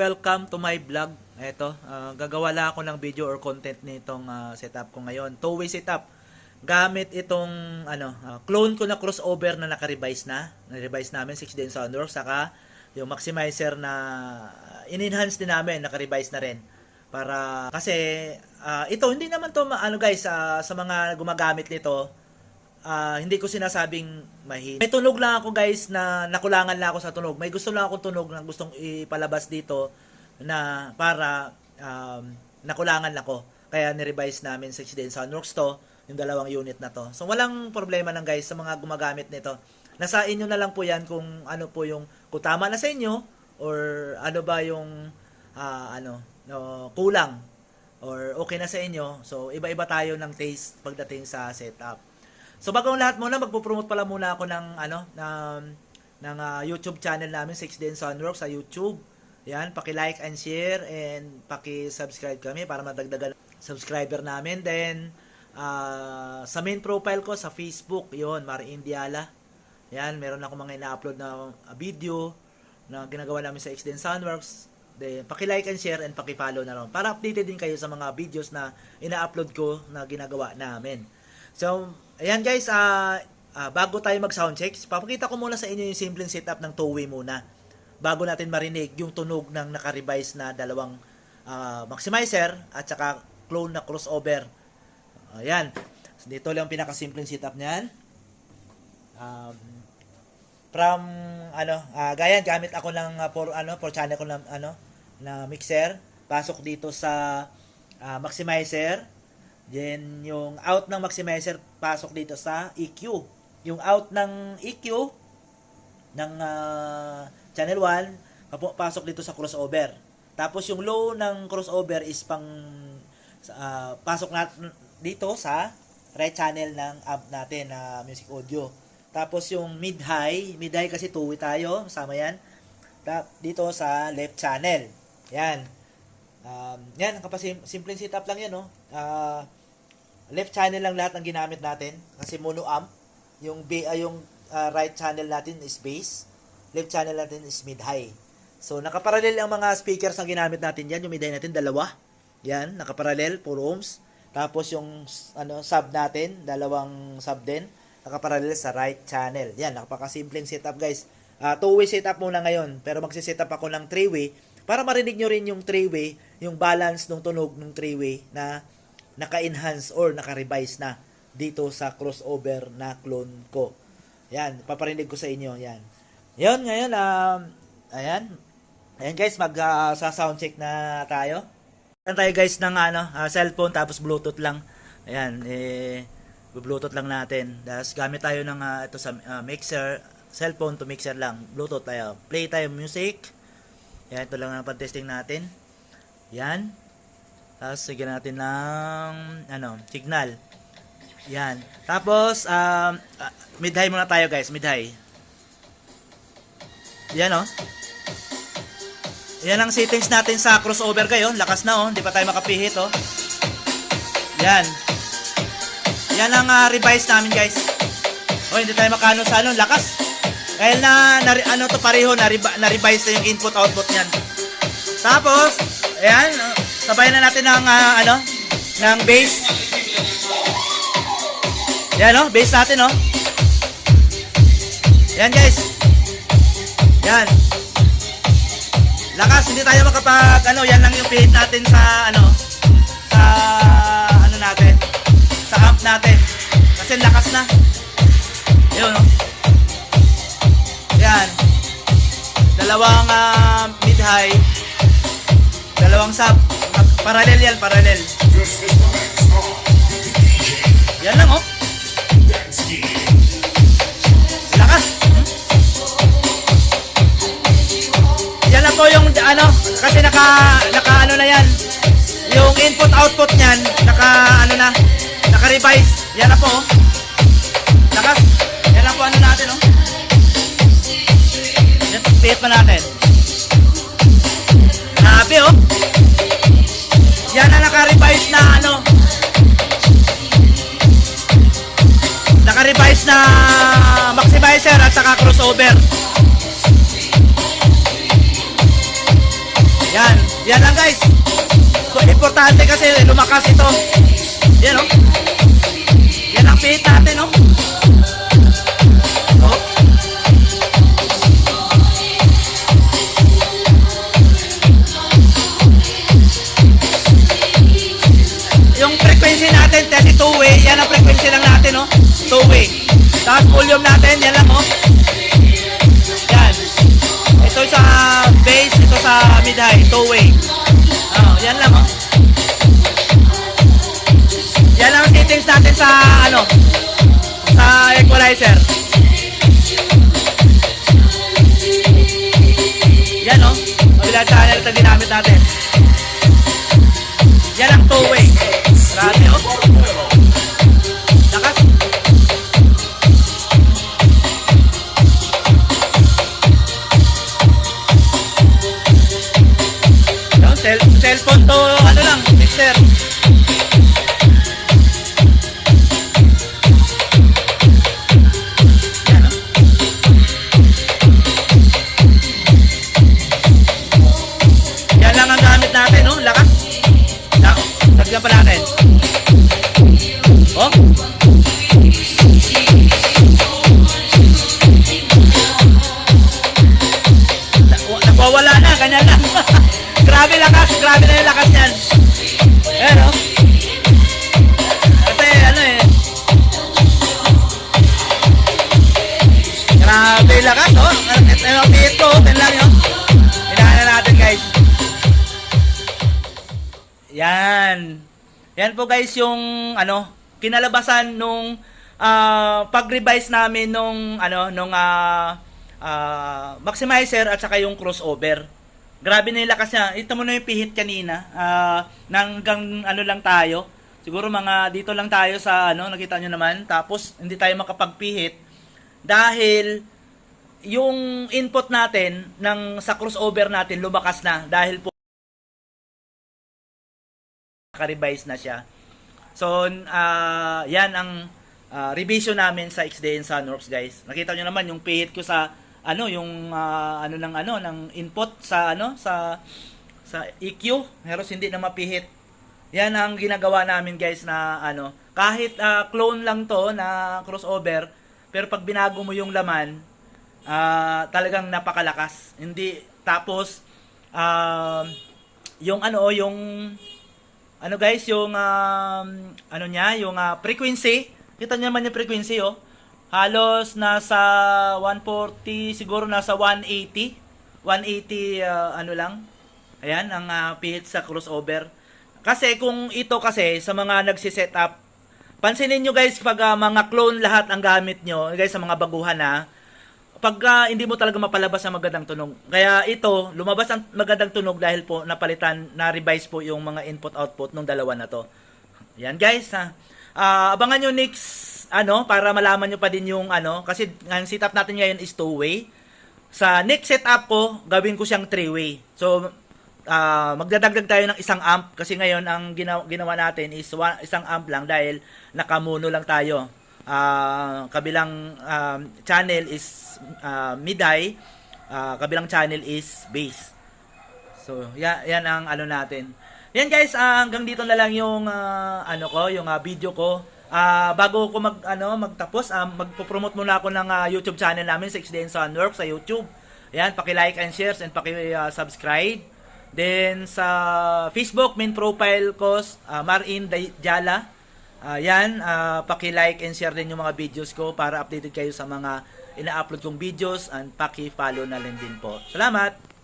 welcome to my vlog. Eto, gagawa lang ako ng video or content nitong setup ko ngayon. Two-way setup. Gamit itong clone ko na crossover na naka-revise na. Na-revise namin 6D Soundworks, saka yung maximizer na in-enhance din namin, naka-revise na rin. Para kasi ito hindi naman to guys, sa mga gumagamit nito, hindi ko sinasabing mahina. May tunog lang ako guys na nakulangan lang ako sa tunog. May gusto lang akong tunog na gustong ipalabas dito na para nakulangan ako. Kaya ni-revise namin 6D Soundworks to, yung dalawang unit na to. So walang problema nang guys sa mga gumagamit nito. Nasa inyo na lang po yan kung ano po yung, kung tama na sa inyo or ano ba yung kulang or okay na sa inyo. So iba-iba tayo ng taste pagdating sa setup. So bago ang lahat muna, magpo-promote pala muna ako ng YouTube channel namin, 6D Soundworks sa YouTube. Yan, paki-like and share and paki-subscribe kami para madagdagan subscriber namin. Then sa main profile ko sa Facebook, yon, Mari Indiala. Yan, meron ako mga ina-upload na video na ginagawa namin sa 6D Soundworks. Then paki-like and share and paki-follow na ron para updated din kayo sa mga videos na ina-upload ko na ginagawa namin. So, ayan guys, bago tayo mag-soundcheck, papakita ko muna sa inyo yung simpleng setup ng two-way muna. Bago natin marinig yung tunog ng naka-revise na dalawang maximizer at saka clone na crossover. Ayan. So, dito lang pinaka-simpleng setup niyan. Gayan, gamit ako ng for channel ko na mixer. Pasok dito sa maximizer. Then, yung out ng maximizer, pasok dito sa EQ. Yung out ng EQ, ng channel 1, pasok dito sa crossover. Tapos, yung low ng crossover is pasok dito sa right channel ng amp natin na music audio. Tapos, yung mid-high kasi two-way tayo, sama yan, dito sa left channel. Yan. Yan, simpleng setup lang yan, no? Left channel lang lahat ng ginamit natin kasi mono amp. Yung right channel natin is bass, left channel natin is mid-high. So nakaparallel ang mga speakers na ginamit natin diyan. Yung mid-high natin dalawa. Yan, nakaparallel 4 ohms. Tapos yung sub natin, dalawang sub din, nakaparallel sa right channel. Yan, napakasimpleng setup guys. Two-way setup muna ngayon, pero magse-setup ako ng three-way para marinig nyo rin yung three-way, yung balance ng tunog ng three-way na naka-enhance or naka-revise na dito sa crossover na clone ko. Yan, paparinig ko sa inyo. Yan. Yun, ngayon, ayan. Ayan guys, sa-sound check na tayo. Ayan tayo guys ng cellphone tapos Bluetooth lang. Ayan, Bluetooth lang natin. Tapos gamit tayo ng ito sa mixer, cellphone to mixer lang. Bluetooth tayo. Play tayo music. Yan, ito lang ang pag-testing natin. Yan. Tapos, sigyan natin ng, signal. Yan. Tapos, mid-high muna tayo guys, mid-high. Yan, Yan ang settings natin sa crossover kayo. Lakas na, hindi pa tayo makapihit, Yan. Yan ang revise namin guys. Hindi tayo makano sa lakas. Dahil pareho, na-revise na yung input-output niyan. Tapos, ayan, sabayan na natin ng ng bass. Yan bass natin Yan guys. Yan. Lakas, hindi tayo makapag yan lang yung pihit natin sa natin. Sa amp natin. Kasi lakas na. Yun Yan. Dalawang mid-high. Dalawang sub. Parallel yan, parallel. Yan lang, Lakas. Yan lang po yung, kasi naka na yan. Yung input-output niyan, naka-revise. Yan na po, Lakas. Yan lang po natin, Yan, pihit pa natin. Grabe, Yan na naka-revise na naka-revise na maximizer at saka crossover. Yan. Yan lang guys. So, importante kasi lumakas ito. Yan oh. Yan ang pihit natin oh. Oh. Yung frequency natin, kasi 2-way. Yan ang frequency lang natin oh. 2-way. Tapos volume natin, yan lang oh. Yan. Ito sa bass, ito sa mid-high, 2-way. Oh, yan lang oh. Yan lang ang settings natin sa ano, sa equalizer. Yan oh. Kabilang channel ito ginamit natin. Yan ang 2-way. Grabe oh. Lakas. Cellphone to ano lang, mixer. Yan oh. Yan lang ang gamit natin no, lakas. Lagyan pa natin. Oh. Nagwawala na, ganyan lang. Grabe lakas, grabe na yung lakas niyan. Ayan oh. Kasi ano eh. Grabe lakas oh. Ano dito, ten lang yun. Hinahan natin guys. Yan. Yan po guys yung ano, kinalabasan nung pag-revise namin nung ano, nung maximizer at saka yung crossover. Grabe na yung lakas niya. Ito mo na yung pihit kanina. Hanggang ano lang tayo. Siguro mga dito lang tayo sa ano, nakita nyo naman. Tapos hindi tayo makapagpihit dahil yung input natin ng sa crossover natin lumakas na dahil po naka-revise na siya. So, yan ang revision namin sa XDN Sunworks guys. Nakita nyo naman yung pihit ko sa ano, yung ano ng input sa ano sa EQ, pero hindi na mapihit. Yan ang ginagawa namin guys na ano, kahit clone lang to na crossover, pero pag binago mo yung laman, talagang napakalakas. Hindi tapos yung ano guys, yung ano niya, yung frequency. Kita niyo naman yung frequency oh. Halos nasa 140, siguro nasa 180. 180 ano lang. Ayan ang pihit sa crossover. Kasi kung ito kasi sa mga nagsi-setup, pansinin niyo guys pag mga clone lahat ang gamit niyo, guys sa mga baguhan na, pag hindi mo talaga mapalabas ang magandang tunog. Kaya ito, lumabas ang magandang tunog dahil po napalitan, na-revise po yung mga input-output ng dalawa na to. Yan guys ha. Abangan nyo next ano, para malaman nyo pa din yung ano, kasi ang setup natin ngayon is 2-way. Sa next setup ko, gawin ko siyang 3-way. So, magdadagdag tayo ng isang amp kasi ngayon ang ginawa natin is isang amp lang dahil nakamono lang tayo. Kabilang channel is mid-high, kabilang channel is bass. So, yan ang ano natin. Yan guys, hanggang dito na lang yung ano ko, yung video ko. Bago ko magtapos, magpo-promote muna ako ng YouTube channel namin sa XDN Sunworks sa YouTube. Ayan, paki-like and share and paki-subscribe. Then sa Facebook main profile ko, Marin Jala. Yan, paki-like and share din yung mga videos ko para updated kayo sa mga ina-upload kong videos and paki-follow na din po. Salamat.